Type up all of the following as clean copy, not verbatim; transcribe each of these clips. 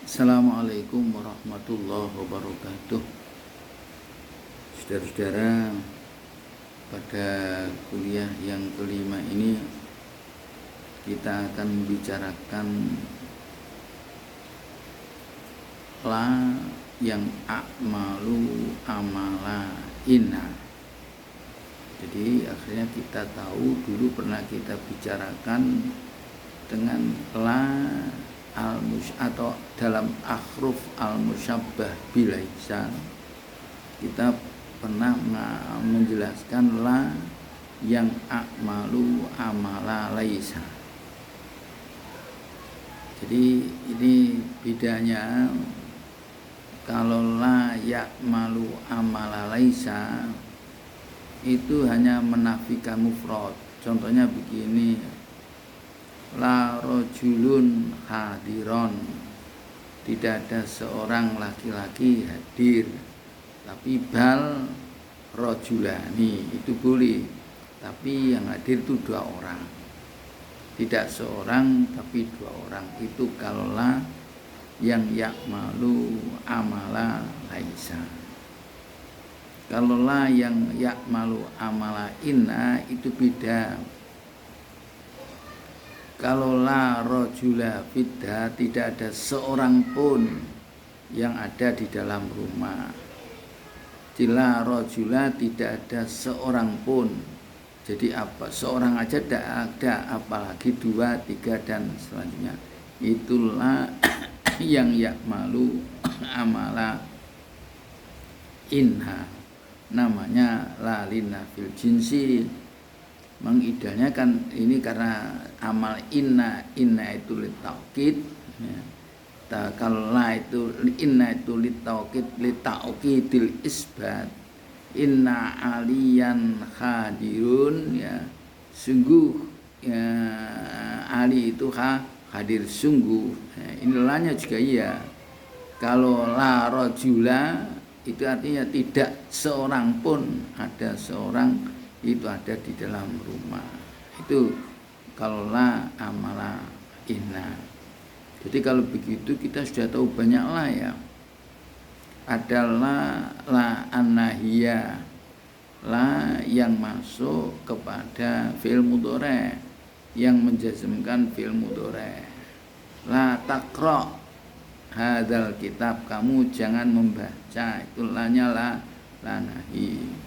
Assalamualaikum warahmatullahi wabarakatuh. Saudara-saudara, pada kuliah yang kelima ini kita akan membicarakan la yang a'malu amala inna. Jadi akhirnya kita tahu dulu pernah kita bicarakan dengan la atau dalam ahruf al-musyabbah bilaisa. Kita pernah menjelaskan la yang a'malu amala laisa. Jadi ini bedanya. Kalau la ya'malu amala laisa itu hanya menafikan mufrad. Contohnya begini, la rojulun hadiron, tidak ada seorang laki-laki hadir, tapi bal rojulani itu boleh, tapi yang hadir itu 2 orang, tidak seorang tapi 2 orang. Itu kalau la yang ya'malu amala laisa. Kalau la yang ya'malu amala inna itu beda. Kalau la rojula fidda, tidak ada seorang pun yang ada di dalam rumah. Jila rojula, tidak ada seorang pun. Jadi apa? Seorang aja tidak ada, apalagi 2, 3 dan selanjutnya. Itulah yang ya'malu amala inha. Namanya la lina fil jinsi. Mengidahnya kan ini karena amal inna itu litaukid ya. Kalau la itu inna itu litaukidil isbat. Inna aliyan hadirun ya, sungguh ya, ali itu hadir sungguh ya, ini juga iya. Kalau la rojula itu artinya tidak seorang pun ada seorang itu ada di dalam rumah. Itu kalau la amala inna. Jadi kalau begitu kita sudah tahu banyak la ya. Ada la an-nahiyah, la yang masuk kepada fi'il mudhari', yang menjazmkan fi'il mudhari'. La taqra hadzal kitab, kamu jangan membaca, itu la-nya la nahi.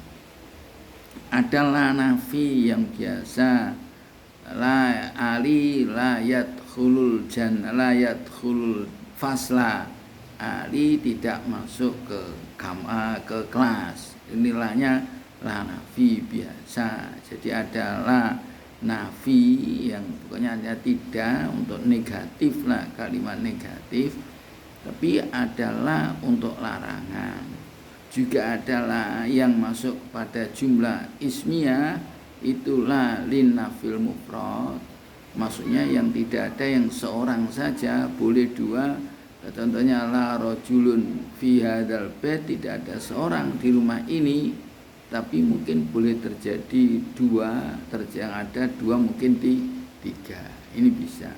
Ada la nafi yang biasa, la ali la yadkhulul jannah la yadkhulul fasla, ali tidak masuk ke kelas. Inilah la nafi biasa. Jadi ada la nafi yang pokoknya ada tidak untuk negatif lah, kalimat negatif. Tapi adalah untuk larangan. Juga adalah yang masuk pada jumlah ismiyah, itulah linnafil mufrad, maksudnya yang tidak ada yang seorang saja, boleh 2. Contohnya la rojulun fi hadzal bait, tidak ada seorang di rumah ini, tapi mungkin boleh terjadi 2, yang ada 2 mungkin 3. Ini bisa.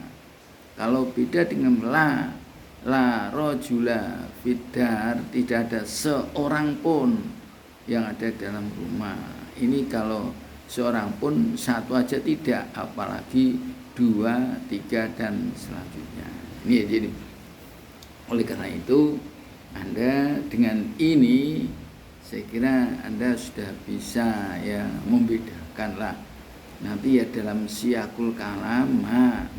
Kalau beda dengan la rojula fiddar, tidak ada seorang pun yang ada dalam rumah. Ini kalau seorang pun, 1 aja tidak, apalagi 2, 3 dan selanjutnya. Ini jadi oleh karena itu Anda dengan ini saya kira Anda sudah bisa ya membedakan lah. Nanti ya dalam siyakul kalam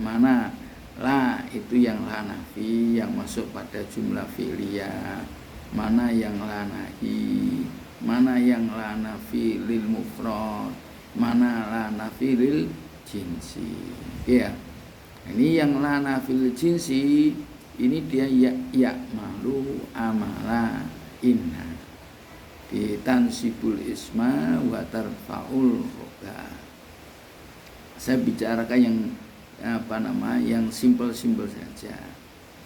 mana la itu yang la nafi yang masuk pada jumlah fi'liyah, mana yang la nahi, mana yang la nafi lil mufrad, mana la nafi lil jinsi ya. Ini yang la nafi lil jinsi, ini dia ya malu amala inna, ditansibul isma wa tarfaul roga. Saya bicarakan yang yang simpel-simpel saja.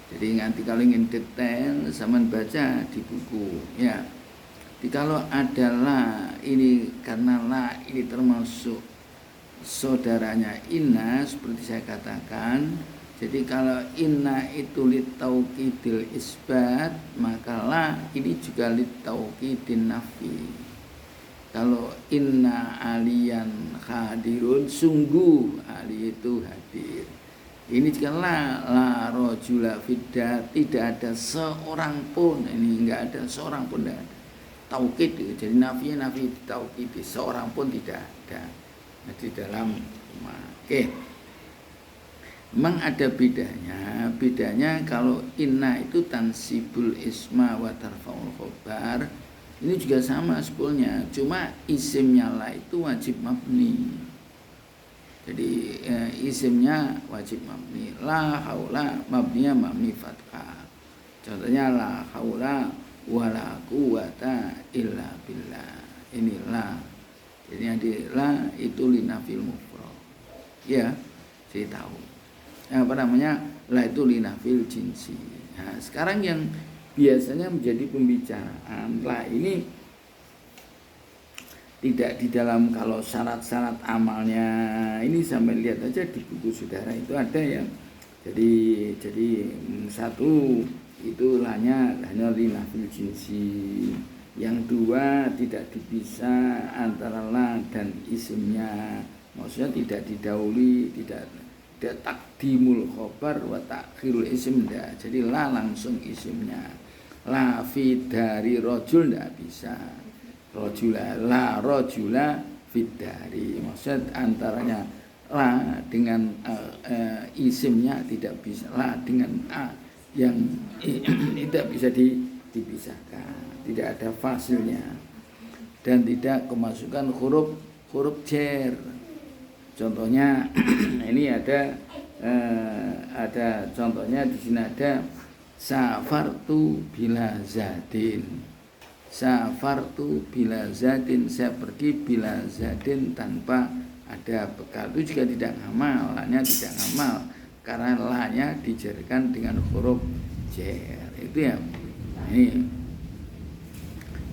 Jadi nanti kalau ingin detail sama baca di buku ya. Jadi kalau ada la ini, karena la ini termasuk saudaranya inna, seperti saya katakan, Jadi kalau inna itu litaukidil isbat, maka la ini juga litaukidin nafi. Kalau inna aliyan hadirun, sungguh ali itu hadir. Ini juga la rojula fidda, tidak ada seorang pun, ini enggak ada seorang pun, enggak ada. Taukid, jadi nafinya nafi taukid, seorang pun tidak ada. Nah, di dalam oke. Memang ada bedanya kalau inna itu tansibul isma wa tarfaul khobar. Ini juga sama sebetulnya, cuma isimnya la itu wajib mabni. Jadi isimnya wajib mabni. La haula mabninya mabni fathah. Contohnya la haula wala quwata illa billah. Ini la. Jadi nanti la itu linafil mufrad. Ya, saya tahu. Apa namanya? La itu linafil jinsi. Nah, sekarang yang biasanya menjadi pembicaraan la ini tidak di dalam, kalau syarat-syarat amalnya ini sampai lihat aja di buku saudara itu ada ya. Jadi satu itu hanya linafil jinsi. Yang dua tidak dipisah antara la dan isimnya. Maksudnya tidak didahului, tidak takdimul khobar wa takhirul isim, enggak. Jadi la langsung isimnya. La fi dari rojul enggak bisa. Rojula, la rojula fi dari. Maksud antaranya la dengan isimnya tidak bisa. La dengan a yang tidak bisa dipisahkan. Tidak ada fasilnya. Dan tidak kemasukan huruf jar. Contohnya ini ada contohnya di sini ada safartu bila zadin. Safartu bila zadin, saya pergi bila zadin tanpa ada bekal. Itu juga tidak ngamal, la-nya tidak ngamal karena la-nya dijarkan dengan huruf jar. Itu ya. Ini.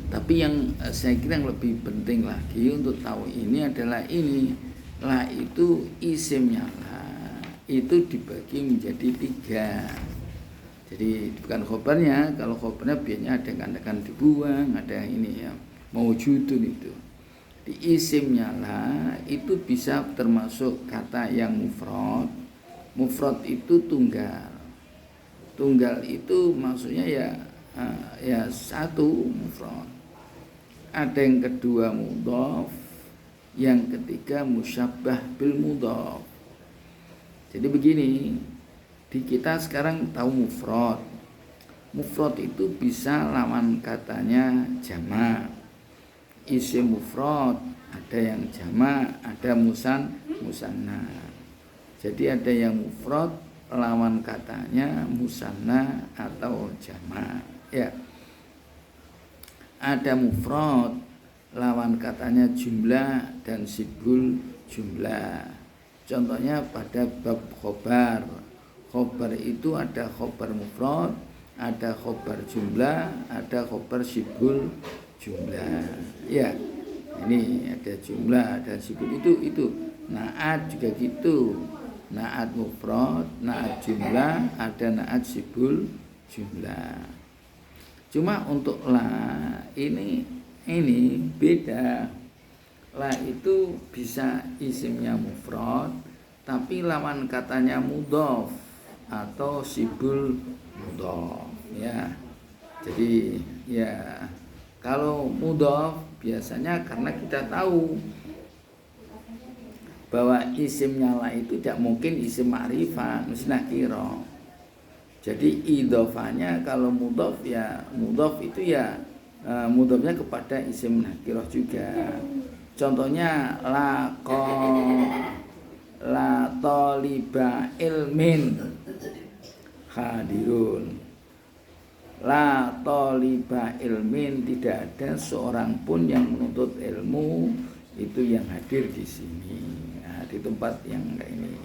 Tapi yang saya kira yang lebih penting lagi untuk tahu ini adalah ini. La itu isimnya la itu dibagi menjadi 3. Jadi bukan khobarnya. Kalau khobarnya biasanya ada yang akan dibuang, ada yang ini ya maujudun itu. Di isimnya la itu bisa termasuk kata yang mufrad. Mufrad itu tunggal. Tunggal itu maksudnya ya satu mufrad. Ada yang kedua mudhaf, yang ketiga musyabbah bil mudhaf. Jadi begini, di kita sekarang tahu mufrad. Mufrad itu bisa lawan katanya jamak. Isim mufrad ada yang jamak, ada musanna. Jadi ada yang mufrad lawan katanya musanna atau jamak. Ya. Ada mufrad lawan katanya jumlah dan sibul jumlah. Contohnya pada bab khobar. Khobar itu ada khobar mufrad, ada khobar jumlah, ada khobar sibul jumlah. Ya, ini ada jumlah dan sibul itu. Naat juga gitu. Naat mufrad, naat jumlah, ada naat sibul jumlah. Cuma untuk la ini beda. La itu bisa isimnya mufrad tapi lawan katanya mudhaf atau sibul mudhaf ya. Jadi ya kalau mudhaf biasanya karena kita tahu bahwa isimnya la itu tidak mungkin isim ma'rifah, mesti nakirah. Jadi idhofahnya kalau mudhaf ya mudhaf itu ya mudhafnya kepada isim nakirah juga. Contohnya la taliba ilmin hadirun. La taliba ilmin, tidak ada seorang pun yang menuntut ilmu itu yang hadir di sini. Nah, di tempat yang kayak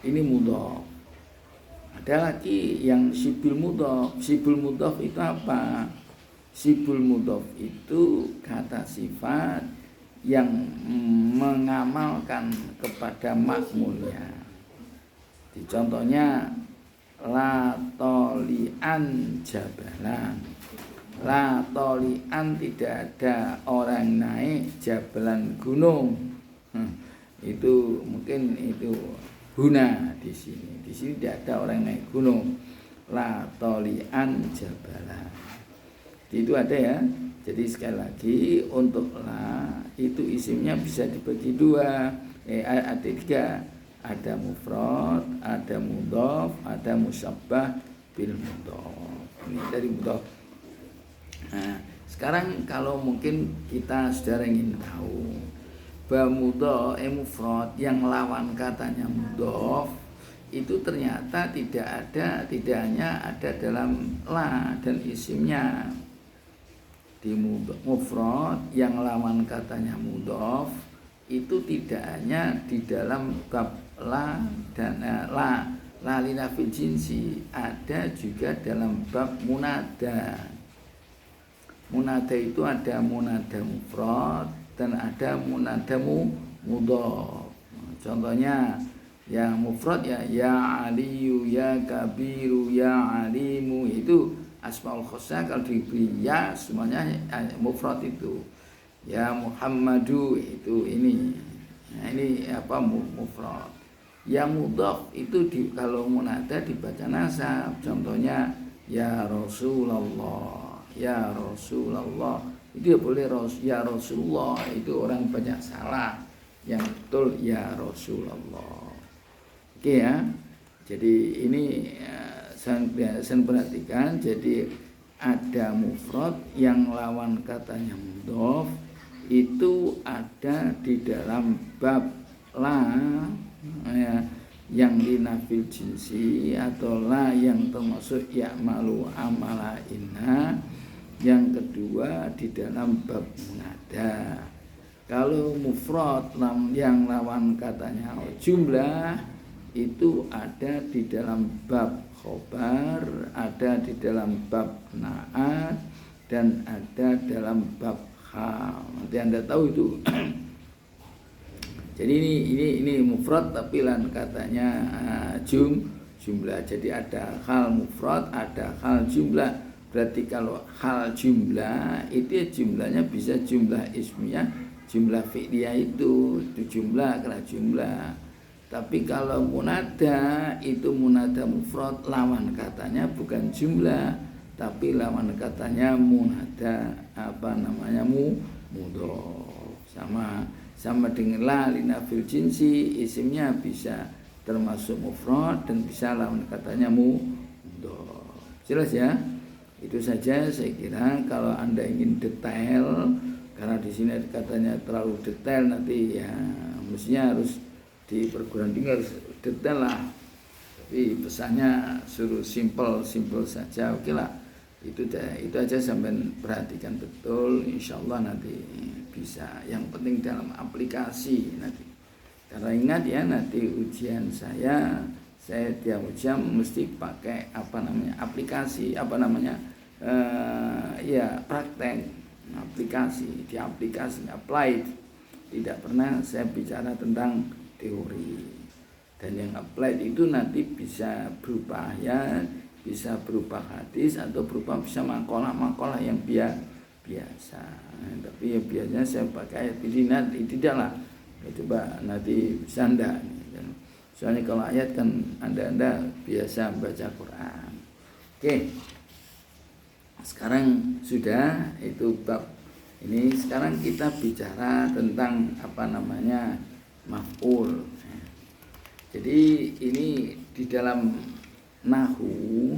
ini mudhaf. Ada lagi yang sibul mudhaf. Sibul mudhaf itu apa? Sibul mudhaf itu kata sifat yang mengamalkan kepada makmulnya. Contohnya la tolian jabalan. La tolian, tidak ada orang naik jabalan gunung. Itu mungkin itu huna di sini. Di sini tidak ada orang naik gunung. La tolian jabalan. Itu ada ya. Jadi sekali lagi untuk la itu isimnya bisa dibagi dua. Ada tiga. Ada mufrad, ada mudhaf, ada musyabbah bil mudhaf. Ini dari mudhaf. Nah, sekarang kalau mungkin kita saudara ingin tahu bahwa mudhaf mufrad yang lawan katanya mudhaf itu ternyata tidak hanya ada dalam la dan isimnya. Di mufrad yang lawan katanya mudhaf itu tidak hanya di dalam bab la dan la lina fil jinsi, ada juga dalam bab munada. Munada itu ada munada mufrad dan ada munada mudhaf. Contohnya yang mufrad ya aliyu, ya kabiru, ya alimu, itu asmaul khosnya. Kalau diberi ya semuanya mufrad itu. Ya Muhammadu, itu ini. Nah, ini apa mufrad. Yang mudhaf itu kalau munada dibaca nasab. Contohnya ya Rasulullah, ya Rasulullah. Itu boleh ya Rasulullah, itu orang banyak salah. Yang betul ya Rasulullah. Oke ya. Jadi ini saya perhatikan. Jadi ada mufrad yang lawan katanya mudhaf itu ada di dalam bab la ya, yang linafil jinsi atau la yang termasuk ya'malu amala inna. Yang kedua di dalam bab munada. Kalau mufrad yang lawan katanya jumlah itu ada di dalam bab khobar, ada di dalam bab na'at, dan ada dalam bab hal. Nanti Anda tahu itu. Jadi ini mufrad tapi lan katanya jumlah. Jadi ada hal mufrad, ada hal jumlah. Berarti kalau hal jumlah itu jumlahnya bisa jumlah ismiyah, jumlah fi'liyah itu jumlah karena jumlah. Tapi kalau munada itu munada mufrad, lawan katanya bukan jumlah tapi lawan katanya munada mudhaf. Sama dengan la lina fil jinsi, isimnya bisa termasuk mufrad dan bisa lawan katanya mudhaf. Jelas ya? Itu saja saya kira. Kalau Anda ingin detail, karena di sini katanya terlalu detail, nanti ya mestinya harus di perguruan tinggi harus detail lah. Tapi pesannya suruh simple saja, oke lah. Itu aja, sampai perhatikan betul, insya Allah nanti bisa. Yang penting dalam aplikasi nanti. Karena ingat ya, nanti ujian saya tiap ujian mesti pakai aplikasi, praktek aplikasi, di aplikasi applied. Tidak pernah saya bicara tentang teori. Dan yang applied itu nanti bisa berupa ayat, bisa berupa hadis, atau berupa bisa makalah yang biasa. Tapi yang biasanya saya pakai ayat ini tidaklah. Coba nanti bisa Anda. Soalnya kalau ayat kan Anda biasa baca Quran. Oke. Sekarang sudah itu bab ini. Sekarang kita bicara tentang maf'ul. Jadi ini di dalam Nahu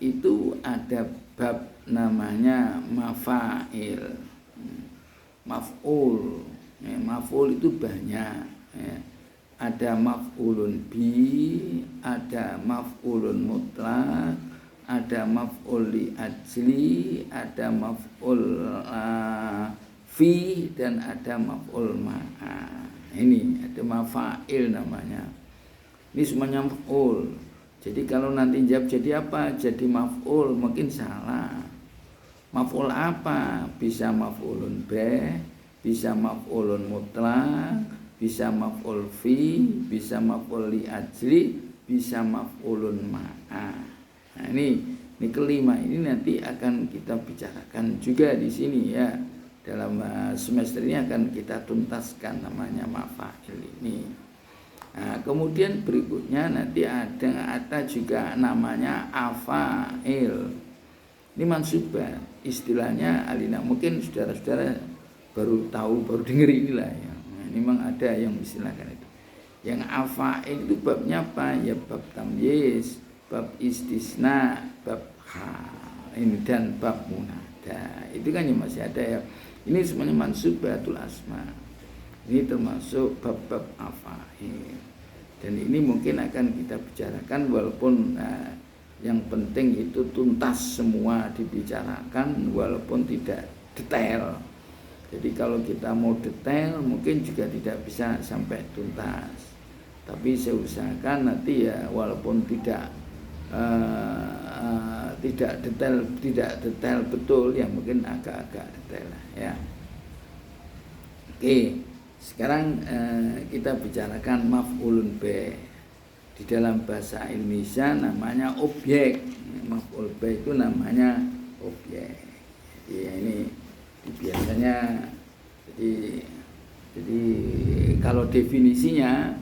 itu ada bab namanya mafa'il. Maf'ul. Maf'ul itu banyak. Ada maf'ulun bi, ada maf'ulun mutlak, ada maf'ul li ajli, ada maf'ul fi, dan ada maf'ul ma'a. Ini ada mafa'il namanya. Ini semuanya maf'ul. Jadi kalau nanti jawab jadi apa? Jadi maf'ul, mungkin salah. Maf'ul apa? Bisa maf'ulun bih, bisa maf'ulun mutlak, bisa maf'ul fi, bisa maf'ul li ajli, bisa maf'ulun ma'a. Nah, ini kelima ini nanti akan kita bicarakan juga di sini ya. Dalam semester ini akan kita tuntaskan namanya mafa'il ini. Nah, kemudian berikutnya nanti ada juga namanya afa'il. Ini mansubah, istilahnya alina. Mungkin saudara-saudara baru tahu, baru dengar inilah ya. Nah, ini memang ada yang istilahkan itu. Yang afa'il itu babnya apa? Ya bab tamyiz, bab istisna, bab hal ini dan bab munada. Itu kan yang masih ada ya. Ini semuanya mansubatul asma. Ini termasuk bab-bab afa'il. Dan ini mungkin akan kita bicarakan walaupun yang penting itu tuntas semua dibicarakan walaupun tidak detail. Jadi kalau kita mau detail mungkin juga tidak bisa sampai tuntas. Tapi saya usahakan nanti ya walaupun tidak detail betul ya mungkin agak-agak detail ya. Oke, sekarang kita bicarakan maf'ulun bih. Di dalam bahasa Indonesia namanya objek. Maf'ul bih itu namanya objek. Jadi ini biasanya jadi kalau definisinya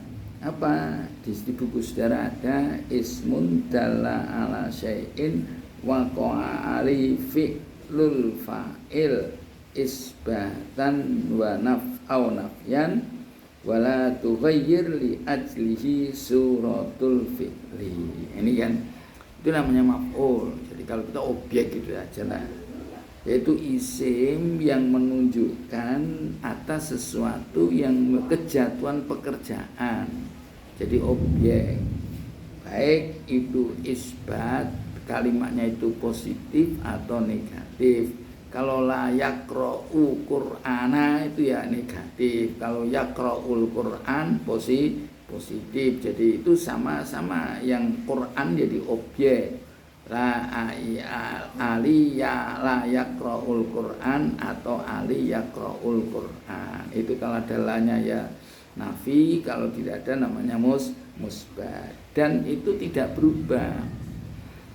apa? Di buku saudara ada ismun dalla ala syai'in waqa'a ali fi'lul fa'il isbatan wa naf'au nafyan wala tughayyir li ajlihi suratul fi'li. Ini kan itu namanya maf'ul. Jadi kalau kita objek gitu aja lah. Yaitu isim yang menunjukkan atas sesuatu yang kejatuhan pekerjaan. Jadi objek, baik itu isbat, kalimatnya itu positif atau negatif. Kalau la yaqra'u Qur'ana itu ya negatif. Kalau yaqra'ul Qur'an positif. Jadi itu sama-sama yang Qur'an jadi objek. La yaqra'ul Qur'an atau ali yaqra'ul Qur'an. Itu kalau ada lanya ya nafi, kalau tidak ada namanya musbat. Dan itu tidak berubah.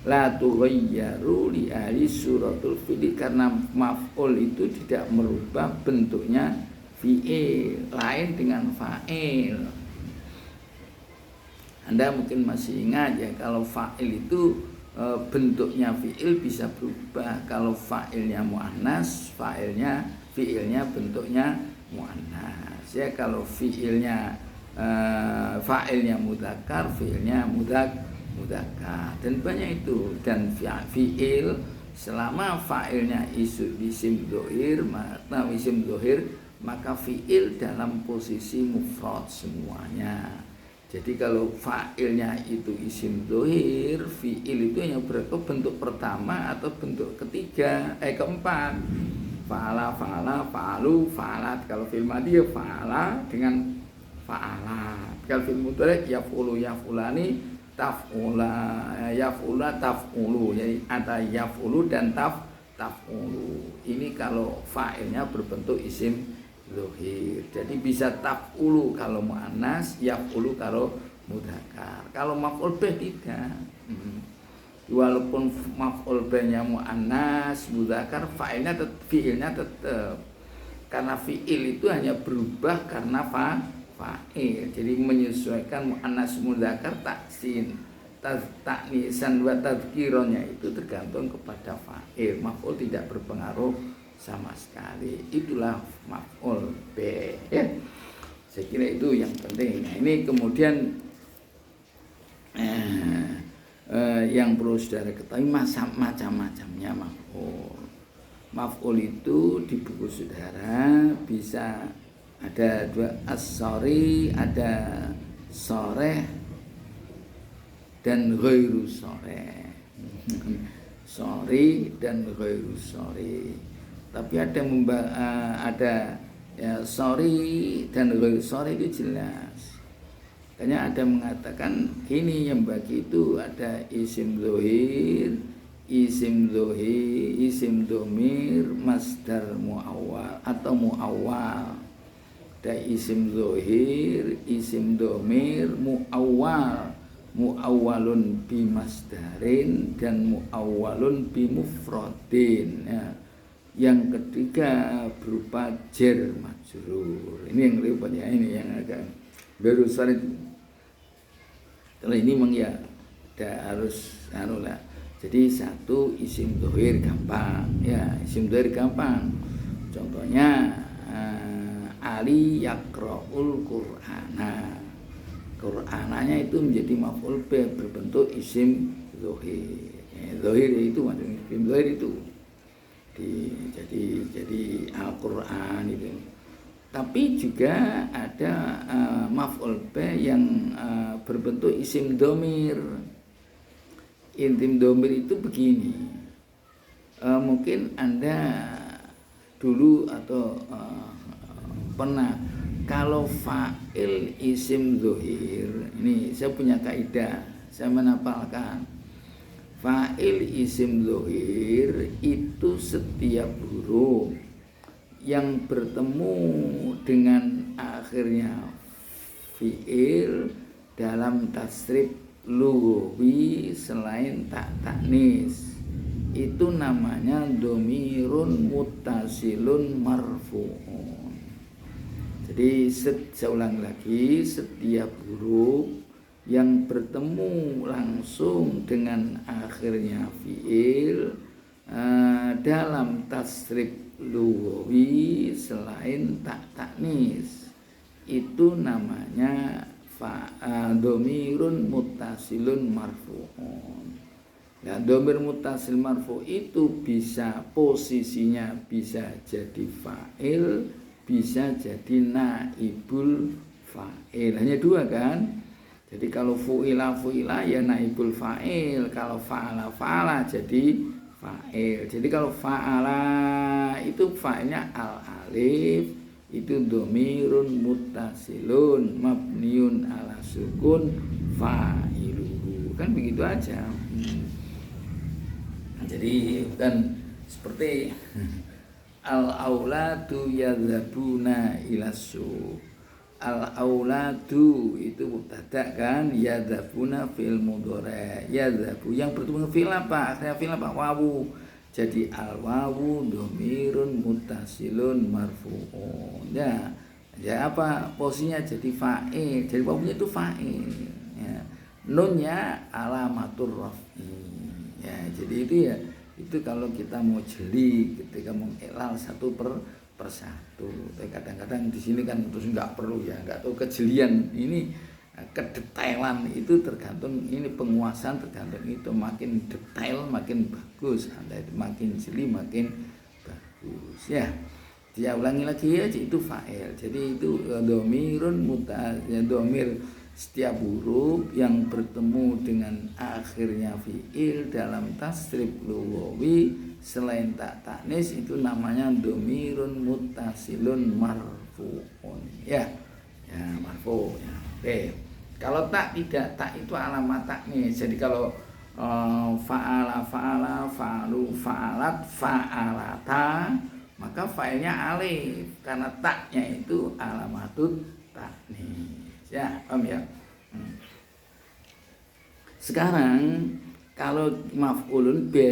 La tughayyaru li ahli suratul fi'li, karena maf'ul itu tidak merubah bentuknya fi'il, lain dengan fa'il. Anda mungkin masih ingat ya, kalau fa'il itu bentuknya fi'il bisa berubah. Kalau fa'ilnya muannas, fi'ilnya bentuknya muannas. Ya, kalau fa'ilnya mudzakkar, fi'ilnya mudzakkar. Dan banyak itu. Dan fi'il selama fa'ilnya isim dhohir, maka fi'il dalam posisi mufrad semuanya. Jadi kalau fa'ilnya itu isim dhohir, fi'il itu hanya bentuk pertama atau bentuk keempat. Fa'ala, fa'alu, fa'alat. Kalau fil madhi ya fa'ala dengan fa'alat. Kalau fil mudhari yaf'ulu, yaf'ulani, taf'ula, yaf'ula, taf'ulu. Jadi ada yaf'ulu dan taf'ulu. Ini kalau fa'ilnya berbentuk isim dhohir. Jadi bisa taf'ulu kalau muannas, yaf'ulu kalau mudzakkar. Kalau maf'ul bih tidak. Walaupun maf'ul bihnya muannas, mudzakkar, fi'ilnya tetap. Karena fi'il itu hanya berubah karena fa'il. Jadi menyesuaikan muannas mudzakkar taksin, ta'nisan wa tadhkirannya itu tergantung kepada fa'il. Maf'ul tidak berpengaruh sama sekali. Itulah maf'ul bih ya. Saya kira itu yang penting. Nah, ini kemudian yang perlu saudara ketahui macam-macamnya maf'ul. Maf'ul itu di buku saudara bisa ada dua, as-sharih, ada sharih dan ghairu sharih. Sharih dan ghairu sharih. Tapi ada ya sharih dan ghairu sharih itu jelas. Makanya ada mengatakan gini, yang bagi itu ada isim dhohir, isim dhamir, masdar muawwal atau muawwal. Ada isim dhohir, isim dhamir, muawwal. muawwalun bi masdarin dan muawwalun bi mufradin ya. Yang ketiga berupa jar majrur. Ini yang repot ya, ini yang agak berusaha itu. Kalau ini memang ya harus lah. Jadi satu isim dhohir gampang ya, isim dhohir gampang. Contohnya Ali yakra'ul Qur'ana. Qur'ananya itu menjadi maf'ul bih berbentuk isim dhohir. Dhohir itu maksudnya isim dhohir itu. Jadi Al-Qur'an itu. Tapi juga ada maf'ul bih yang berbentuk isim dhamir. Isim dhamir itu begini. Mungkin Anda dulu atau pernah, kalau fa'il isim dhohir, ini saya punya kaidah, saya menapalkan. Fa'il isim dhohir itu setiap huruf yang bertemu dengan akhirnya fi'il dalam tasrif lughawi selain tak taknis itu namanya dhamirun muttasilun marfu'un. Jadi saya ulang lagi, setiap huruf yang bertemu langsung dengan akhirnya fi'il dalam tasrif lughawi selain tak taknis itu namanya dhamirun muttasilun marfu'un. Nah, dhamir muttasil marfu itu bisa posisinya bisa jadi fa'il, bisa jadi naibul fa'il. Hanya dua kan? Jadi kalau fu'ila ya naibul fa'il, kalau fa'ala jadi fa'il. Jadi kalau fa'ala itu fa'ilnya al-alif, itu dhamirun muttasilun mabniun ala sukun fa'iluhu. Kan begitu aja. Jadi kan seperti al-auladu yadzhabuna ilasu. Al-auladu itu mubtada kan, yadzhabuna fil mudhari. Yadzhabu yang bertemu fil apa? Akhirnya fil apa? Wawu. Jadi al-wawu dhamirun muttasilun marfu'un. Ya apa posisinya jadi fa'il. Jadi wawunya itu fa'il ya. Nunnya alamatur raf'i. Ya, jadi itu kalau kita mau jeli ketika mengiklal satu persatu. Kadang-kadang di sini kan terus nggak perlu ya, nggak tahu kejelian ini, kedetailan itu tergantung ini penguasaan tergantung itu, makin detail makin bagus, Anda itu makin jeli makin bagus ya. Dia ulangi lagi aja itu fa'il. Jadi itu dhamirun muttasil, dhamir setiap huruf yang bertemu dengan akhirnya fi'il dalam tasrif lughawi selain tak taknis itu namanya dhamirun muttasilun marfu'un ya marfu ya. Oke. Kalau tak tidak, tak itu alamat taknis. Jadi kalau fa'ala fa'alu fa'alat fa'alata, maka fa'ilnya alif karena taknya itu alamatut taknis. Ya, paham ya? Sekarang kalau maf'ulun bi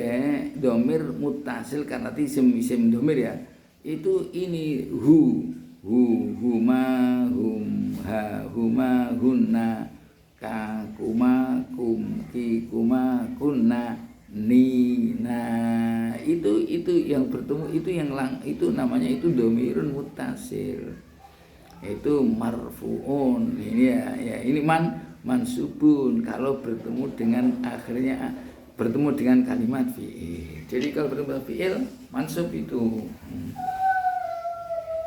dhamir muttasil karena isim dhamir ya, itu ini huma hum ha huma hunna ka kuma kum ki kuma kunna ni. Nah, itu yang bertemu itu namanya itu dhamirun muttasil. Itu marfu'un. Ini ya ini mansubun kalau bertemu dengan akhirnya bertemu dengan kalimat fi'il. Jadi kalau bertemu fi'il mansub itu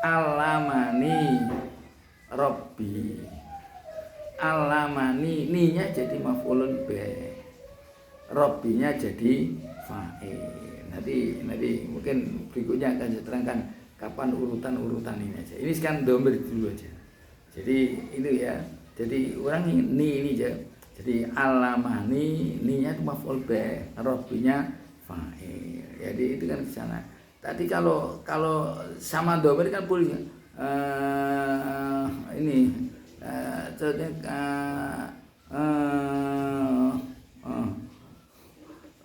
alamani rabbi. Alamani ninya jadi maf'ulun bih. Rabbinya jadi fa'il. Nanti mungkin berikutnya akan saya terangkan kapan urutan ini aja. Ini sekarang dhamir dulu aja. Jadi itu ya. Jadi orang ini aja. Jadi alamani ninya itu maf'ul bih, rabbinya fa'il. Jadi itu kan ke sana. Tadi kalau sama dhamir kan boleh ini contohnya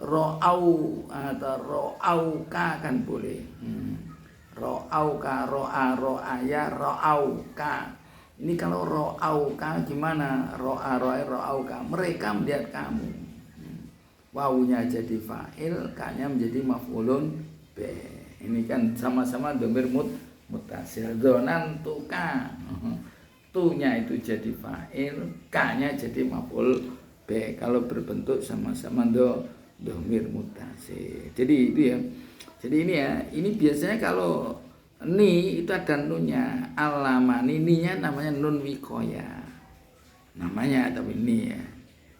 ro'au atau ro'auka kan boleh. Ro'auka, ro'aya, ro'auka. Ini kalau ro'auka gimana? Ro'auka, mereka melihat kamu. Wawunya jadi fa'il, kanya menjadi maf'ulun bih. Ini kan sama-sama dhamir muttasil. Dzanantuka. Tunya itu jadi fa'il, kanya jadi maf'ul bih. Kalau berbentuk sama-sama dhamir muttasil. Jadi itu ya. Jadi ini ya, ini biasanya kalau ni itu ada nunnya. Alamani, ninya namanya nun wikoya. Namanya tapi ni ya.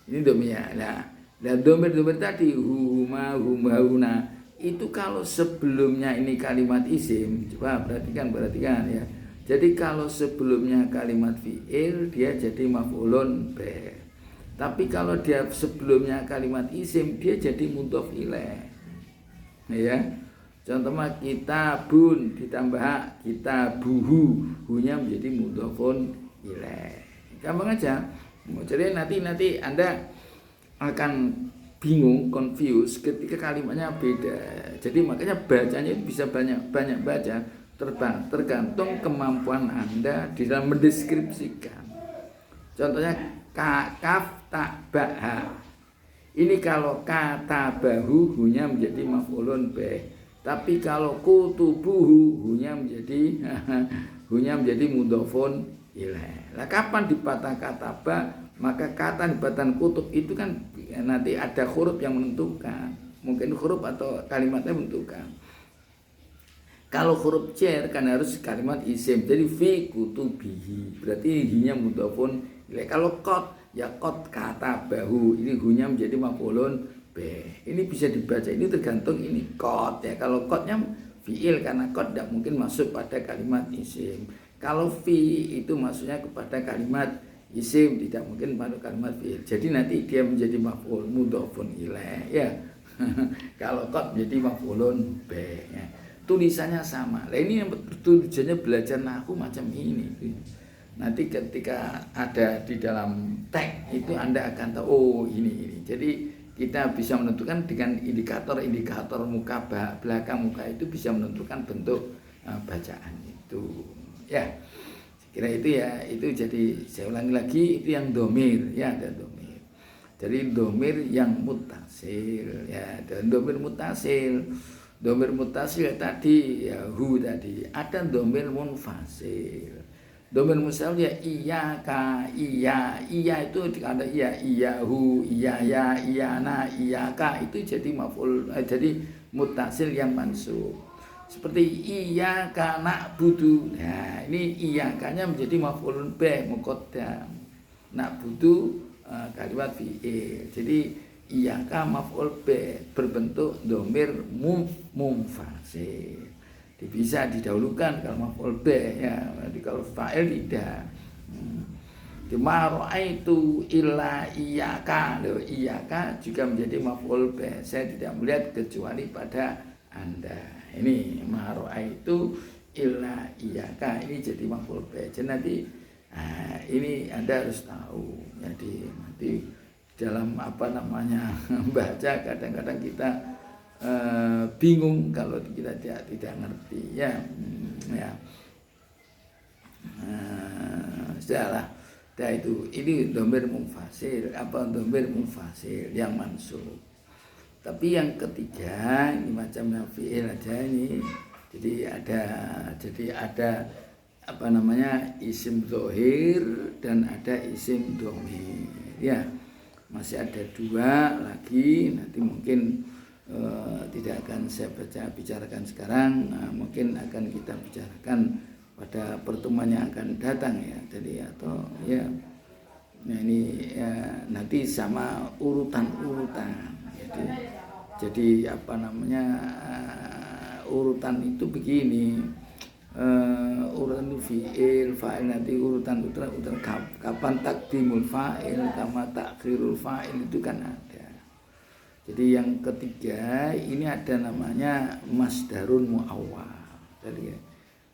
Ini dhamir ya. Dan dhamir tadi huma, hauna itu kalau sebelumnya ini kalimat isim, coba perhatikan ya. Jadi kalau sebelumnya kalimat fi'il dia jadi maf'ulun bih. Tapi kalau dia sebelumnya kalimat isim dia jadi mudhof ilaih. Ya. Contohnya kitabun ditambah kitabuhu, hunya menjadi mudhofun ilaih. Gampang aja. Jadi nanti Anda akan bingung, confused ketika kalimatnya beda. Jadi makanya bacanya itu bisa banyak baca, tergantung kemampuan Anda di dalam mendeskripsikan. Contohnya kaf tak baha. Ini kalau kata bahu hunya menjadi maf'ulun bih. Tapi kalau kutubuhu hunya menjadi mudhofun ilaih. Lah kapan dipatah kata ba? Maka kata dipatah kutub itu kan nanti ada huruf yang menentukan. Mungkin huruf atau kalimatnya menentukan. Kalau huruf jar kan harus kalimat isim. Jadi fi kutubihi. Berarti hinya mudhofun ilaih. Kalau qad ya qad kata bahu. Ini hunya menjadi maf'ulun bih. Ini bisa dibaca, ini tergantung ini qad ya. Kalau qadnya fi'il karena qad tidak mungkin masuk pada kalimat isim. Kalau fi itu maksudnya kepada kalimat isim, tidak mungkin pada kalimat fi'il. Jadi nanti dia menjadi maf'ul mudhofun ilaih ya. Kalau qad menjadi maf'ulun bih ya. Tulisannya sama. Nah ini yang tujuannya belajar nahwu macam ini. Nanti ketika ada di dalam teks itu Anda akan tahu oh ini. Jadi kita bisa menentukan dengan indikator muka belakang muka itu bisa menentukan bentuk bacaan itu. Ya. Kira itu ya, itu jadi saya ulangi lagi itu yang dhamir ya, ada dhamir. Jadi dhamir yang muttasil ya, dan dhamir muttasil. Dhamir muttasil tadi ya hu tadi, ada dhamir munfasil. Dhamir munfasil ya iyyaka, iya itu ada iya hu, iya ya, iyana, iyyaka itu jadi maf'ul jadi muttasil yang mansub. Seperti iyyaka na'budu. Nah, ini iyyakanya menjadi maf'ulun bih muqaddam. Na'budu kalimat fi'il. Jadi iyyaka maf'ul bih berbentuk dhamir munfasil. Bisa didahulukan kalau maf'ul bih ya. Jadi kalau fa'il tidak. Ma ra'aitu illa iyyaka. Iyyaka juga menjadi maf'ul bih. Saya tidak melihat kecuali pada Anda. Ini maro'a itu illa iyyaka, ini jadi maf'ul bih. Jadi nanti ini Anda harus tahu. Jadi nanti dalam baca kadang-kadang kita bingung kalau kita tidak ngerti ya. Sudahlah. Dah itu ini dhamir munfasil, dhamir munfasil yang mansub. Tapi yang ketiga ini macam yang fi'il aja ini. Jadi ada isim dhohir dan ada isim dhamir. Ya. Masih ada dua lagi, nanti mungkin tidak akan saya bicarakan sekarang, mungkin akan kita bicarakan pada pertemuan yang akan datang ya. Jadi atau ya. Nah ini ya, nanti sama urutan. Jadi urutan itu begini, urutan fi'il, fa'il nanti urutan kapan takdimul fa'il sama takhirul fa'il itu kan ada. Jadi yang ketiga ini ada namanya masdarun muawwal. Jadi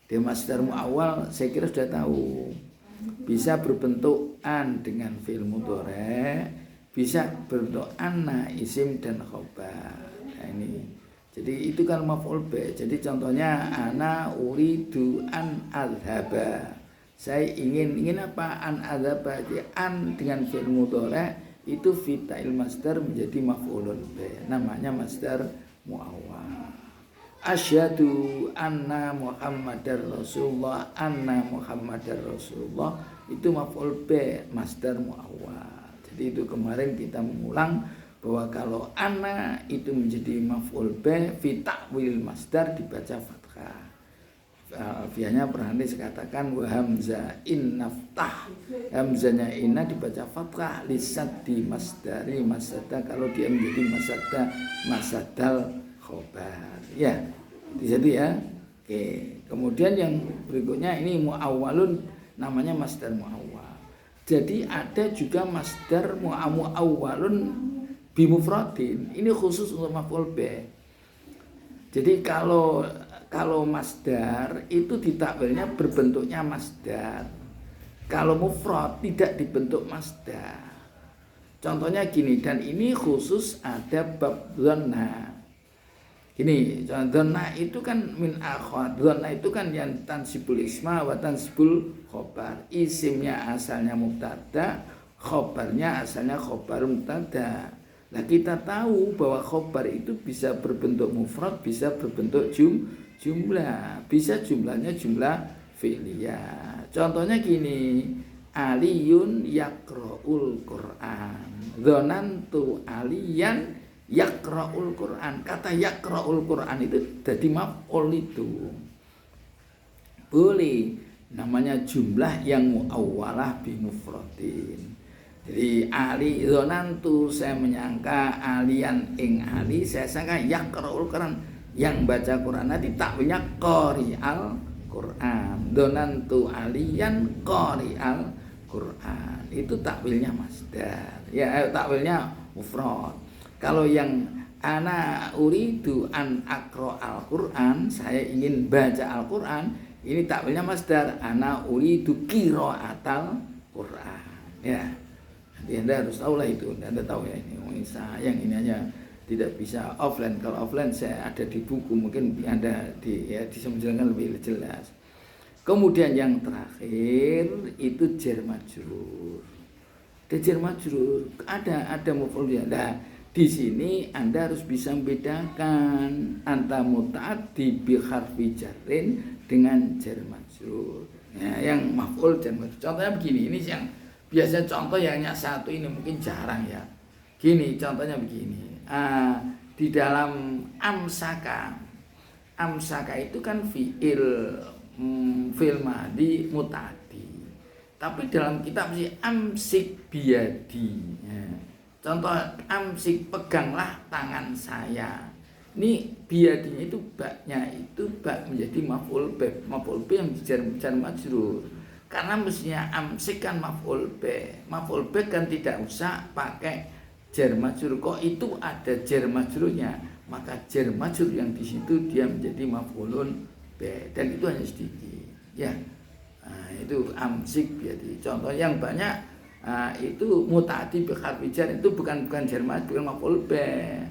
dia masdar muawwal saya kira sudah tahu, bisa berbentuk an dengan fi'il mudhari', bisa berbentuk anna isim dan khobar. Nah, ini jadi itu kan maf'ul bih. Jadi contohnya ana uridu an adhaba, saya ingin apa? An adhaba. Jadi an dengan fi'il mudhari' itu fita'il masdar menjadi maf'ulun bih, namanya masdar muawwal. Asyhadu anna Muhammadar Rasulullah, anna Muhammadar Rasulullah itu maf'ul bih, masdar muawwal. Jadi itu kemarin kita mengulang bahwa kalau anna itu menjadi maf'ul bih fi ta'wil masdar dibaca fathah. Alfiahnya Perhanis katakan wa hamzah in naftah, hamzanya inna dibaca fathah lisat di masdari masada, kalau dia menjadi masada masadal khobar ya di situ ya. Oke, kemudian yang berikutnya ini muawwalun, namanya masdar muawwal. Jadi ada juga masdar muawwalun bimufradin, ini khusus untuk maf'ul bih. Jadi kalau masdar itu ditakwilnya berbentuknya masdar, kalau mufrad tidak dibentuk masdar. Contohnya gini, dan ini khusus ada bab dhanna. Gini, dhanna itu kan min akhwat, dhanna itu kan yang tansibul isma wa tansibul khobar. Isimnya asalnya mubtada, khobarnya asalnya khobar mubtada. Nah kita tahu bahwa khobar itu bisa berbentuk mufrad, bisa berbentuk jumlah, bisa jumlahnya jumlah fi'liyah. Contohnya gini, aliyun yaqra'ul Qur'an, dzanantu aliyan yaqra'ul Qur'an. Kata yaqra'ul Qur'an itu jadi maf'ul itu. Boleh, namanya jumlah yang muawwalah bi mufradin. Jadi ali dzanantu, saya menyangka alian ing ali, saya sangka yaqra'ul Qur'an, yang baca Quran. Nanti takwilnya qari'al Quran. Dzanantu aliyan qari'al Quran. Itu takwilnya masdar. Ya, takwilnya mufrad. Kalau yang ana uridu an aqra al-Qur'an, saya ingin baca Al-Qur'an, ini takwilnya masdar, ana uridu qira'atal Qur'an. Ya. Nanti Anda harus tahu lah itu. Anda tahu ya, ini sayang ini aja tidak bisa offline. Kalau offline saya ada di buku, mungkin Anda bisa menjelaskan lebih jelas. Kemudian yang terakhir itu jar majrur. Ada jar majrur, ada maf'ul bih. Nah, di sini Anda harus bisa membedakan antara muta'addi bi harfi jarrin dengan jar majrur. Ya, yang maf'ul jar majrur. Contohnya begini, ini yang biasanya contoh yang hanya satu ini mungkin jarang ya. Gini, contohnya begini. Di dalam amsaka itu kan fi'il madhi muta'addi. Tapi dalam kitab si amsik biyadi. Ya. Contoh amsik, peganglah tangan saya. Ini biyadinya itu baknya itu bak menjadi maf'ul bih. Maf'ul bih yang jar majrur. Karena mestinya amsik kan maf'ul bih. Maf'ul bih kan tidak usah pakai jar majrur. Kok itu ada jar majrurnya, maka jar majrur yang di situ dia menjadi maf'ulun bih, dan itu hanya sedikit ya. Nah, itu amsik biyadi. Contoh yang banyak itu muta'addi bi harfi jar, itu bukan jar majrur, maf'ul bih.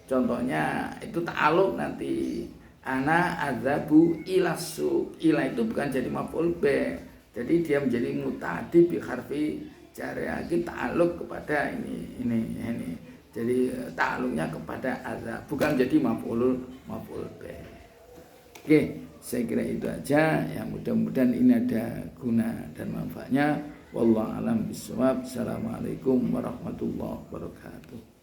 Contohnya itu ta'alluq nanti ana adzabu ila suq. Ila itu bukan jadi maf'ul bih. Jadi dia menjadi muta'addi bi harfi jar. Kita ta'alluq kepada ini. Jadi ta'alluqnya kepada adzab, bukan jadi maf'ul bih. Oke, saya kira itu aja ya, mudah-mudahan ini ada guna dan manfaatnya. Wallahu a'lam bishawab. Assalamualaikum warahmatullahi wabarakatuh.